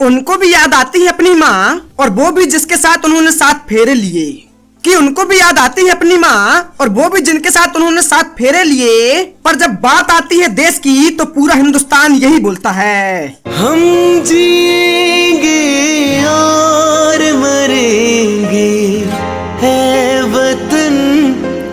उनको भी याद आती है अपनी माँ, और वो भी जिसके साथ उन्होंने 7 फेरे लिए। कि उनको भी याद आती है अपनी माँ, और वो भी जिनके साथ उन्होंने 7 फेरे लिए। पर जब बात आती है देश की तो पूरा हिंदुस्तान यही बोलता है, हम जिएंगे और मरेंगे, है वतन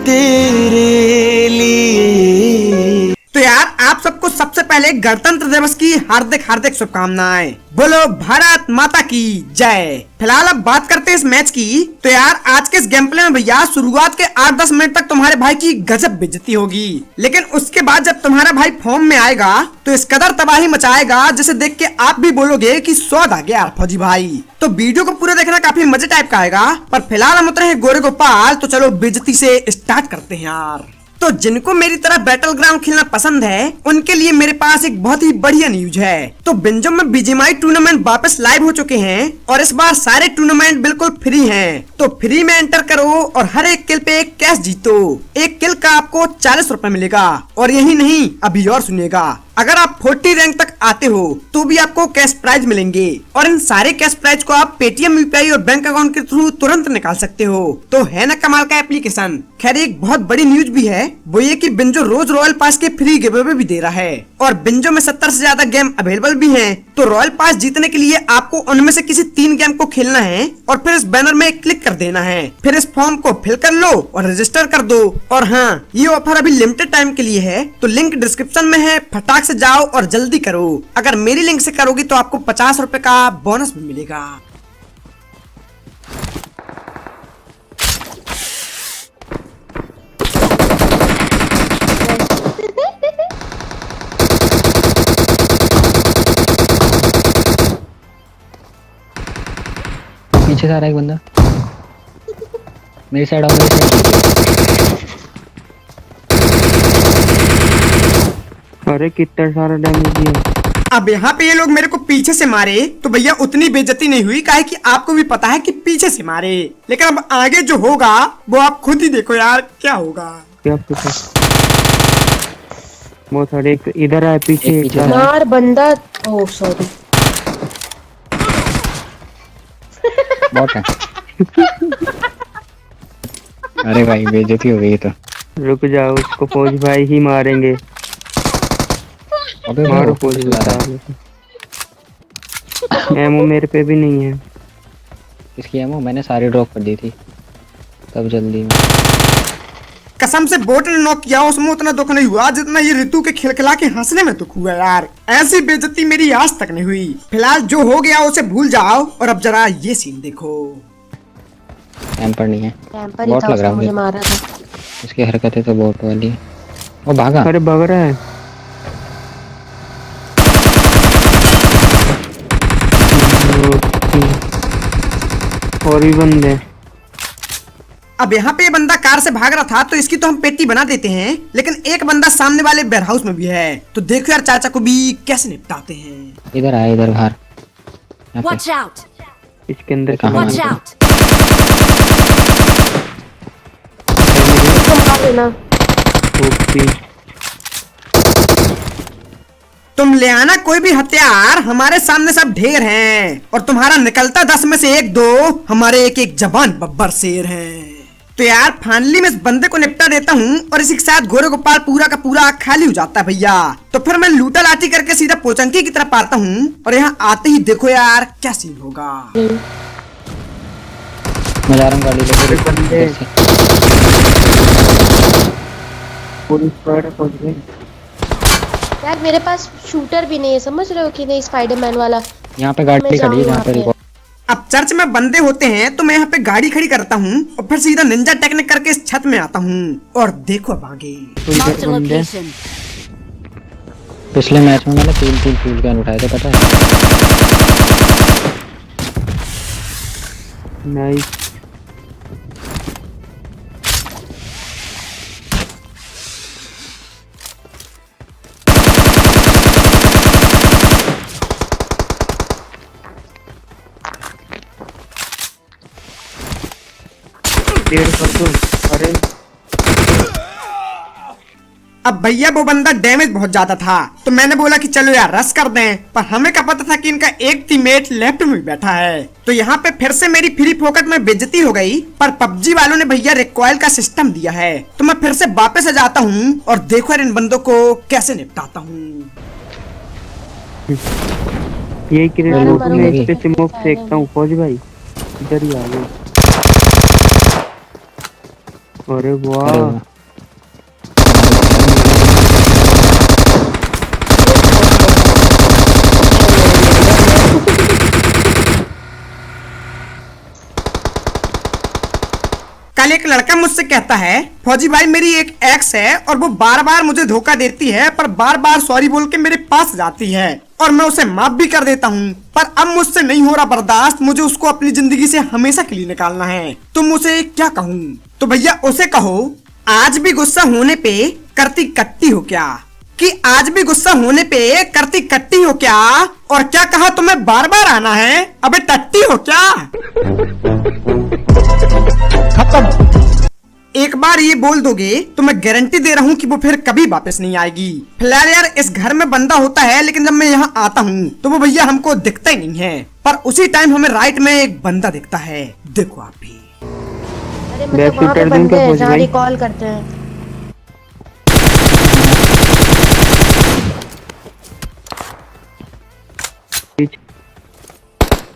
तेरे लिए। तो यार आप सबको सबसे पहले गणतंत्र दिवस की हार्दिक हार्दिक शुभकामनाएं। बोलो भारत माता की जय। फिलहाल अब बात करते हैं इस मैच की। तो यार आज के इस गेम प्ले में भैया शुरुआत के 8-10 मिनट तक तुम्हारे भाई की गजब बेइज्जती होगी, लेकिन उसके बाद जब तुम्हारा भाई फॉर्म में आएगा तो इस कदर तबाही मचाएगा जिसे देख के आप भी बोलोगे कि स्वाद आ गया फौजी भाई। तो वीडियो को पूरा देखना काफी मजे टाइप का आएगा। पर फिलहाल हम उतरे हैं गोरे गोपाल, तो चलो बेइज्जती से स्टार्ट करते हैं यार। तो जिनको मेरी तरह बैटल ग्राउंड खेलना पसंद है उनके लिए मेरे पास एक बहुत ही बढ़िया न्यूज है। तो बिंजो में बीजीएमआई टूर्नामेंट वापस लाइव हो चुके हैं और इस बार सारे टूर्नामेंट बिल्कुल फ्री हैं। तो फ्री में एंटर करो और हर एक किल पे एक कैश जीतो। एक किल का आपको 40 रुपए मिलेगा। और यही नहीं, अभी और सुनिएगा, अगर आप 40 रैंक तक आते हो तो भी आपको कैश प्राइज मिलेंगे। और इन सारे कैश प्राइज को आप पेटीएम, यूपीआई और बैंक अकाउंट के थ्रू तुरंत निकाल सकते हो। तो है ना कमाल का एप्लीकेशन। खैर एक बहुत बड़ी न्यूज भी है, वो ये कि बिंजो रोज रॉयल पास के फ्री गिवअवे भी दे रहा है। और बिंजो में 70 से ज्यादा गेम अवेलेबल भी हैं। तो रॉयल पास जीतने के लिए आपको उनमें से किसी 3 गेम को खेलना है और फिर इस बैनर में क्लिक कर देना है। फिर इस फॉर्म को फिल कर लो और रजिस्टर कर दो। और हाँ, ये ऑफर अभी लिमिटेड टाइम के लिए है, तो लिंक डिस्क्रिप्शन में है, फटाक से जाओ और जल्दी करो। अगर मेरी लिंक से करोगी तो आपको 50 रुपए का बोनस भी मिलेगा। पीछे से आ रहा है एक बंदा, मेरी साइड आओ, मेरी साइड। अरे कितना सारा डैमेज दिया। अब यहाँ पे ये लोग मेरे को पीछे से मारे तो भैया उतनी बेइज्जती नहीं हुई, काहे कि आपको भी पता है कि पीछे से मारे। लेकिन अब आगे जो होगा वो आप खुद ही देखो यार क्या होगा। क्या पता, बहुत सारे इधर आए पीछे यार बंदा। ओह सॉरी, बहुत है। अरे भाई बेइज्जती हो गई तो। रुक जाओ, उसको फौज भाई ही मारेंगे। अबे मारो फौज भाई। एमो मेरे पे भी नहीं है। इसकी एमो मैंने सारी ड्रॉप कर दी थी तब जल्दी में। कसम से बोट ने नॉक किया, उसमें उतना दुख नहीं हुआ जितना ये ऋतु के खिलखिला के हंसने में दुख हुआ यार। ऐसी बेइज्जती मेरी आज तक नहीं हुई। फिलहाल जो हो गया उसे भूल जाओ और अब जरा ये सीन देखो। कैंपर नहीं है, कैंपर ही बहुत था, लग रहा है मुझे मुझे। मारा था। इसकी हरकतें तो बहुत वाली है। वो भागा। अरे भाग रहा है। और भी बंदे। अब यहाँ पे ये बंदा कार से भाग रहा था तो इसकी तो हम पेटी बना देते हैं, लेकिन एक बंदा सामने वाले वेयर हाउस में भी है। तो देखो यार चाचा को भी कैसे निपटाते हैं। इधर आया, इधर बाहर। Watch out! इसके अंदर कहाँ Watch है? out! इसको मार देना। ओके। तुम ले आना कोई भी हथियार, हमारे सामने सब ढेर हैं। और तुम्हारा निकलता 10 में से 1-2 हमारे एक जवान बब्बर शेर हैं। तो यार फाइनली मैं इस बंदे को निपटा देता हूँ और इसी के साथ गोरे गोपाल पूरा का पूरा खाली हो जाता है भैया। तो फिर मैं लूटा लाठी करके सीधा पोचंकी की तरफ आता हूँ और यहाँ आते ही देखो यार क्या सीन होगा। मैं जा रहा हूँ गाड़ी लेकर। बंदे। इधर से। पुलिस पर पहुंच गए। यार मेरे पास शूटर भी नहीं है, समझ रहे हो कि नहीं, स्पाइडरमैन वाला। यहाँ पे गाड़ी खड़ी है जहाँ पे रिकॉर्ड। अब चर्च में बंदे होते हैं तो मैं यहाँ पे गाड़ी खड़ी करता हूँ और फिर सीधा निंजा टेक्निक करके इस छत में आता हूँ। और देखो अब आगे। तो Marked इधर a बंदे। location. पिछले मैच में मैंने 3 फ्यूल कैन उठाए थे, पता है। नाइस। डेढ़ कर दो। अरे अब भैया वो बंदा डैमेज बहुत ज्यादा था, तो मैंने बोला कि चलो यार रश कर दें, पर हमें क्या पता था कि इनका एक टीममेट लेफ्ट में बैठा है। तो यहाँ पे फिर से मेरी फ्री फोकट में बेइज्जती हो गई, पर पबजी वालों ने भैया रिकॉइल का सिस्टम दिया है, तो मैं फिर से वापस आ जाता हूँ और देखो यार इन बंदों को कैसे निपटाता हूँ। यही क्रेट मारो, रोड में मारो, इस पे मारो। स्मोक फेंकता हूँ फौजी भाई, इधर ही आ गए। अरे वाह, कल एक लड़का मुझसे कहता है, फौजी भाई मेरी एक एक्स है और वो बार बार मुझे धोखा देती है, पर बार बार सॉरी बोल के मेरे पास जाती है और मैं उसे माफ भी कर देता हूँ, पर अब मुझसे नहीं हो रहा बर्दाश्त, मुझे उसको अपनी जिंदगी से हमेशा के लिए निकालना है। तुम उसे क्या कहूँ? तो भैया उसे कहो, आज भी गुस्सा होने पे करती कट्टी हो क्या, कि आज भी गुस्सा होने पे करती कट्टी हो क्या, और क्या कहा तुम्हें बार बार आना है, अबे टट्टी हो क्या? एक बार ये बोल दोगे तो मैं गारंटी दे रहा हूँ कि वो फिर कभी वापस नहीं आएगी। फिलहाल यार इस घर में बंदा होता है, लेकिन जब मैं यहाँ आता हूँ तो वो भैया हमको दिखता ही नहीं है, पर उसी टाइम हमें राइट में एक बंदा दिखता है, देखो आप भी। अरे बैक मतलब वहाँ पे शूटर दिन बंदे का हैं फौजी जहाँ भाई। रिकॉल करते हैं।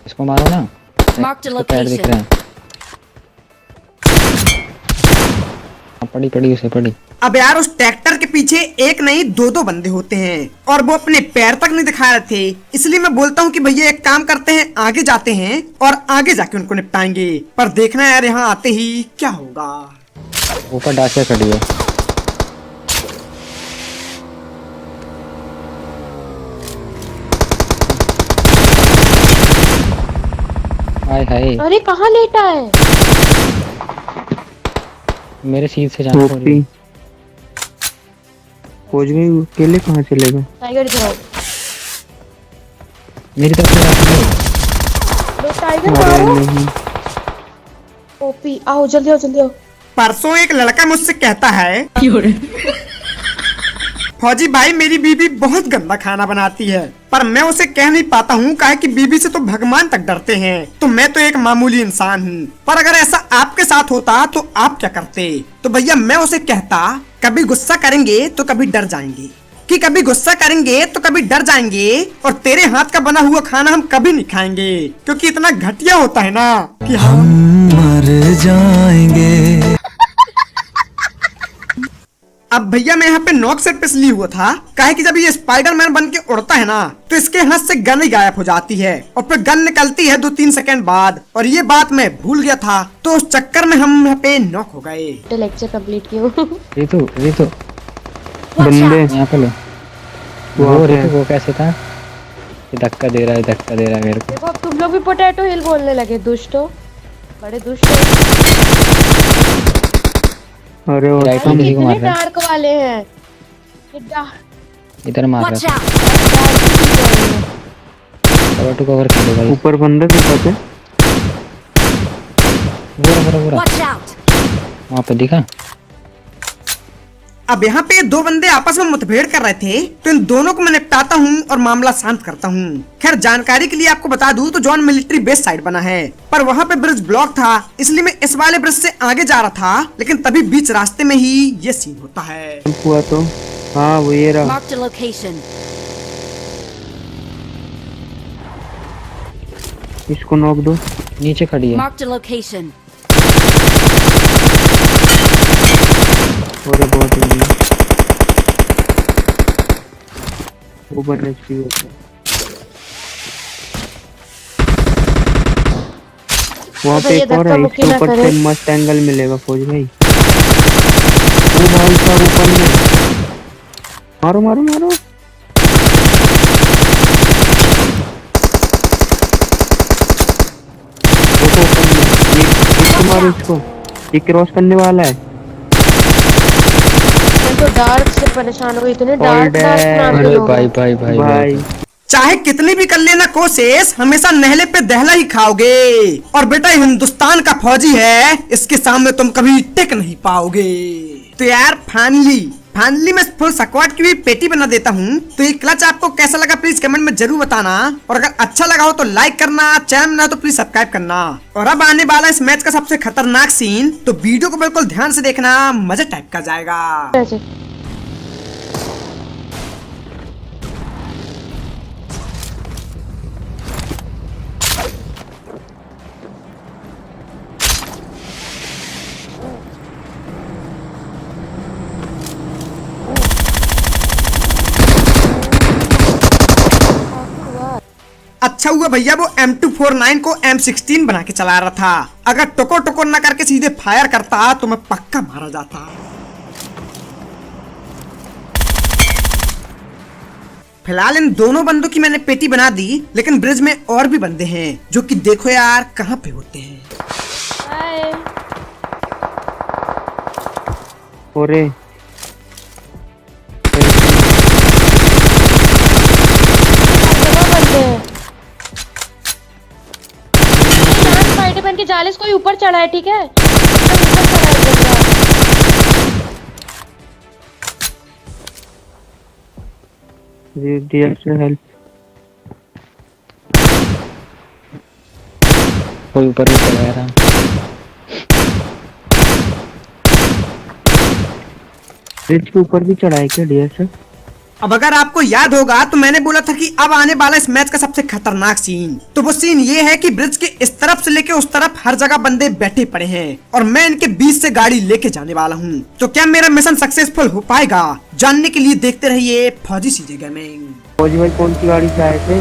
इसको मारो ना। Marked a इसको पैर दिख location. रहे हैं। हाँ, पड़ी पड़ी उसे पड़ी। अब यार उस ट्रैक्टर के पीछे एक नहीं दो दो बंदे होते हैं और वो अपने पैर तक नहीं दिखा रहे थे, इसलिए मैं बोलता हूँ कि भैया एक काम करते हैं, आगे जाते हैं और आगे जाके उनको निपटाएंगे, पर देखना यार यहाँ आते ही क्या होगा। ऊपर डाके खड़ी है। हाय हाय, अरे कहाँ लेटा है? मेरे सीट से जाना हो रही ओपी है। फौजी भाई अकेले कहाँ चले गए? टाइगर गिराओ, मेरी तरफ से आती है। लो टाइगर अरे मारो। नहीं, ओपी आओ जल्दी आओ जल्दी आओ। परसों एक लड़का मुझसे कहता है, फौजी भाई मेरी बीबी बहुत गंदा खाना बनाती है, पर मैं उसे कह नहीं पाता हूँ, काहे कि बीबी से तो भगवान तक डरते हैं, तो मैं तो एक मामूली इंसान हूँ, पर अगर ऐसा आपके साथ होता तो आप क्या करते? तो भैया मैं उसे कहता, कभी गुस्सा करेंगे तो कभी डर जाएंगे, कि कभी गुस्सा करेंगे तो कभी डर जाएंगे, और तेरे हाथ का बना हुआ खाना हम कभी नहीं खाएंगे, क्योंकि इतना घटिया होता है ना कि हम मर जाएंगे। अब भैया मैं यहाँ पे नॉक से पिसली हुआ था, काहे कि जब ये स्पाइडरमैन बन के उड़ता है ना, तो इसके हाथ से गन ही गायब हो जाती है और फिर गन निकलती है 2-3 सेकंड बाद, और ये बात मैं भूल गया था, तो उस चक्कर में हम यहाँ पे नॉक हो गए। तो लेक्चर कंप्लीट किया। रितु रितु Watch बंदे out! यहाँ पे लो। वहाँ वो पे रितु वो कैसे था? ये धक्का दे रहा है, धक्का दे रहा है मेरे को। देखो अब तुम लोग भी पोटैटो हिल बोलने लगे, दुष्ट हो, बड़े दुष्ट हो। अरे और राइट अरे में किसी को कितने मार रहा है। डार्क वाले हैं ये इधर मार Watch रहा out! है। कवर टू कवर कर दो भाई। ऊपर बंदे के साथ है। पूरा पूरा पूरा Watch out! वहाँ पे दिखा। अब यहाँ पे दो बंदे आपस में मुठभेड़ कर रहे थे, तो इन दोनों को मैं निपटाता हूँ और मामला शांत करता हूँ। खैर जानकारी के लिए आपको बता दूँ तो जॉन मिलिट्री बेस साइड बना है, पर वहाँ पे ब्रिज ब्लॉक था, इसलिए मैं इस वाले ब्रिज से आगे जा रहा था, लेकिन तभी बीच रास्ते में ही ये सीन होता है। हुआ तो हाँ वो ये रहा। Marked a location. इसको नॉक दो। नीचे खड़ी है। Marked a location. और बहुत ही ऊपर एचपी होता है। वहाँ पे ये एक और है, धक्का मुक्की इसके ना ऊपर से करे। मस्त एंगल मिलेगा फौज भाई। वो भाई साहब ऊपर में मारो मारो मारो। देखो ऊपर में इसको मारो, इसको ये क्रॉस करने वाला है। मैं तो डार्क से परेशान हो गई, इतने All डार्क डार्क dead. नाम के अरे लोग भाई हैं। भाई भाई भाई भाई। चाहे कितनी भी कर लेना कोशिश, हमेशा नहले पे दहला ही खाओगे, और बेटा हिंदुस्तान का फौजी है, इसके सामने तुम कभी टिक नहीं पाओगे। तो यार फाइनली मैं फुल स्क्वाड की भी पेटी बना देता हूँ। तो ये क्लच आपको कैसा लगा प्लीज कमेंट में जरूर बताना, और अगर अच्छा लगा हो तो लाइक करना, चैनल में ना तो प्लीज सब्सक्राइब करना। और अब आने वाला इस मैच का सबसे खतरनाक सीन, तो वीडियो को बिल्कुल ध्यान से देखना, मजा टाइप का जाएगा। अच्छा, अच्छा हुआ भैया वो M249 को M16 बना के चला रहा था। अगर टोको टोको ना करके सीधे फायर करता तो मैं पक्का मारा जाता। फिलहाल इन दोनों बंदों की मैंने पेटी बना दी, लेकिन ब्रिज में और भी बंदे हैं जो कि देखो यार कहाँ पे होते हैं। हाय। ओरे स्पाइडरमैन के जाले से कोई ऊपर चढ़ा है, ठीक है? ऊपर चढ़ा है बंदा। DX help. कोई ऊपर ही चला रहा। ब्रिज के ऊपर भी चढ़ा है क्या डीएक्स? अब अगर आपको याद होगा तो मैंने बोला था कि अब आने वाला इस मैच का सबसे खतरनाक सीन, तो वो सीन ये है कि ब्रिज के इस तरफ से लेके उस तरफ हर जगह बंदे बैठे पड़े हैं और मैं इनके बीच से गाड़ी लेके जाने वाला हूँ। तो क्या मेरा मिशन सक्सेसफुल हो पाएगा, जानने के लिए देखते रहिए फौजी सीजे गेमिंग। फौजी भाई कौन सी गाड़ी से आए थे?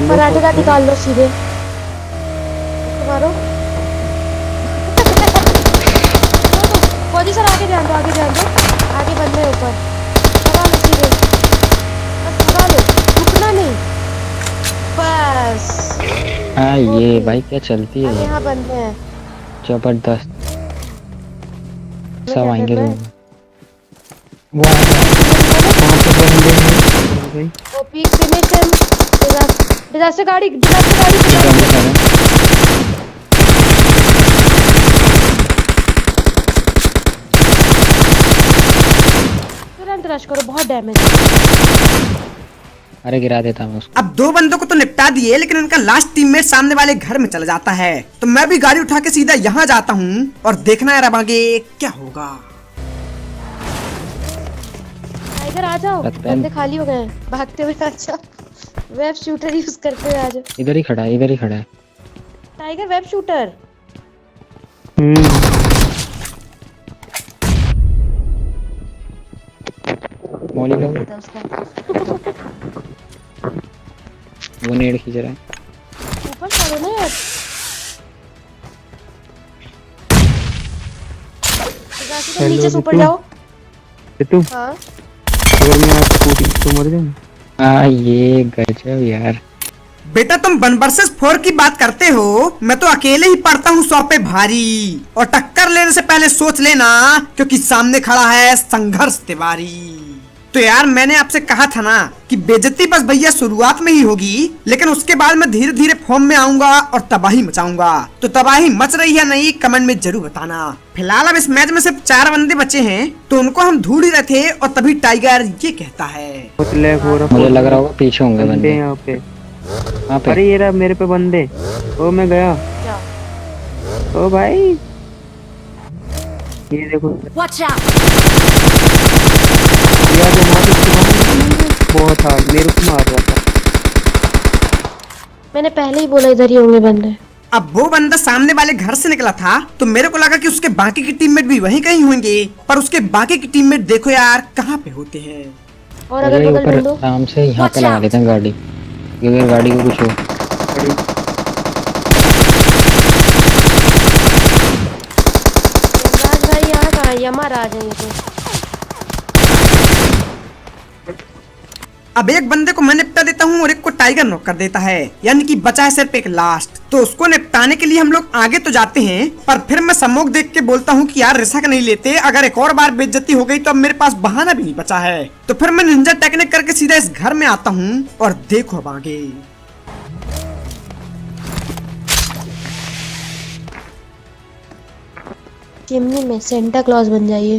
पराठे का निकाल लो सीधे। इसको मारो। फौजी सर आगे ध्यान दो, आगे ध्यान दो। आगे बंदे हैं ऊपर। भगा लो सीधे। बस भगा लो, रुकना नहीं। बस। हाँ ये भाई क्या चलती अब है, यहाँ बंदे हैं। जबरदस्त। मैं सब क्या आएंगे कर रहा रूम है? में। वो आएंगे। वहाँ पे बंदे हैं भाई। OP finish him. डिजास्टर गाड़ी, डिजास्टर गाड़ी ये चला। बंदे सारे। तुरंत रश करो, बहुत डैमेज है। अरे गिरा देता मैं उसको। अब दो बंदों को तो निपटा दिए, लेकिन इनका लास्ट टीममेट सामने वाले घर में चला जाता है। तो मैं भी गाड़ी उठा के सीधा यहाँ जाता हूँ और देखना है अब आगे क्या होगा। टाइगर आ जाओ, रथ पैन। बंदे खाली हो गए हैं, भागते हुए आ जाओ। वेब शूटर यूज करते हुए आ जाओ। इधर ही खड़ा है, इधर ही खड़ा है। Tiger web shooter. मौली का था उसका। वो नेड़ खींच रहा है। ऊपर चढ़ो ना यार। डिजास्टर तुम नीचे से ऊपर जाओ। तू हाँ। अगर मैं आपको टूटी तो मर जाऊँ। हाँ ये गजब यार। बेटा तुम 1 वर्सेस 4 की बात करते हो, मैं तो अकेले ही पड़ता हूँ 100 पे भारी। और टक्कर लेने से पहले सोच लेना, क्योंकि सामने खड़ा है संघर्ष तिवारी। तो यार मैंने आपसे कहा था ना कि बेइज्जती बस भैया शुरुआत में ही होगी, लेकिन उसके बाद मैं धीरे धीरे फॉर्म में आऊंगा और तबाही मचाऊंगा। तो तबाही मच रही है नहीं, कमेंट में जरूर बताना। फिलहाल अब इस मैच में सिर्फ 4 बंदे बचे हैं, तो उनको हम ढूंढ ही रहे थे और तभी टाइगर ये कहता है। बहुत लैग हो रहा। मुझे लग रहा होगा पीछे होंगे बंदे बंदे। यहाँ पे। वहाँ पे अरे ये रहा मेरे पे बंदे। ओ मैं गया। क्या? ओ भाई ये देखो Watch out! यार वो मार बहुत हार्ड मेरे को मार रहा था। मैंने पहले ही बोला इधर ही होंगे बंदे। अब वो बंदा सामने वाले घर से निकला था, तो मेरे को लगा कि उसके बाकी की टीममेट भी वहीं कहीं होंगे, पर उसके बाकी की टीममेट देखो यार कहाँ पे होते हैं। और अरे अगल बगल ऊपर ढूंढो। आराम से यहाँ पे Watch लगा out! लेते हैं गाड़ी, क्योंकि गाड़ी को कुछ हो। यमराज भाई यहाँ कहाँ है? यमराज है ये तो। अब एक बंदे को मैं निपटा देता हूँ और एक को टाइगर नॉक कर देता है, यानी कि बचा है सिर्फ एक लास्ट। तो उसको निपटाने के लिए हम लोग आगे तो जाते हैं, पर फिर मैं सम्मोग देख के बोलता हूँ कि यार रिस्क नहीं लेते, अगर एक और बार बेइज्जती हो गई तो अब मेरे पास बहाना भी नहीं बचा है। तो फिर मैं निंजा टेक्निक करके सीधा इस घर में आता हूँ और देखो अब आगे। चिमनी में सेंटा क्लॉज बन जाइए।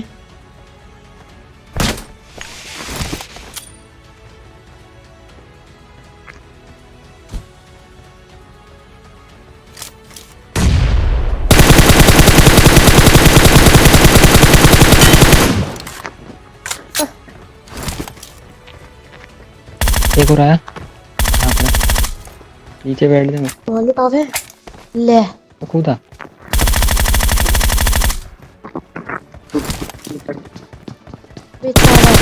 एक हो रहा है यहाँ पे। नीचे बैठ दे। मोहल्ले कहाँ है? ले वो कूदा। बेचारा,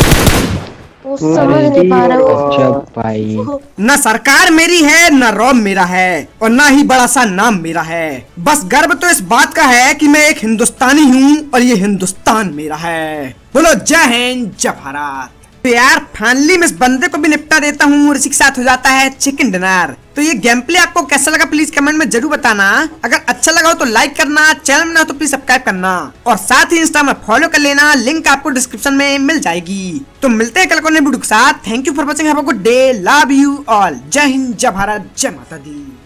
वो समझ नहीं पा रहा वो। जब भाई न सरकार मेरी है, न रॉब मेरा है, और न ही बड़ा सा नाम मेरा है। बस गर्व तो इस बात का है कि मैं एक हिंदुस्तानी हूँ और ये हिंदुस्तान मेरा है। बोलो जय हिंद जय भारत। तो यार फाइनली मैं इस बंदे को भी निपटा देता हूँ और इसी के साथ हो जाता है चिकन डिनर। तो ये गेम प्ले आपको कैसा लगा प्लीज कमेंट में जरूर बताना। अगर अच्छा लगा हो तो लाइक करना, चैनल में ना हो तो प्लीज सब्सक्राइब करना, और साथ ही इंस्टा में फॉलो कर लेना, लिंक आपको डिस्क्रिप्शन में मिल जाएगी। तो मिलते हैं कल को नए वीडियो के साथ। Thank you for watching, have a good day, love you all, जय हिंद जय भारत जय माता दी।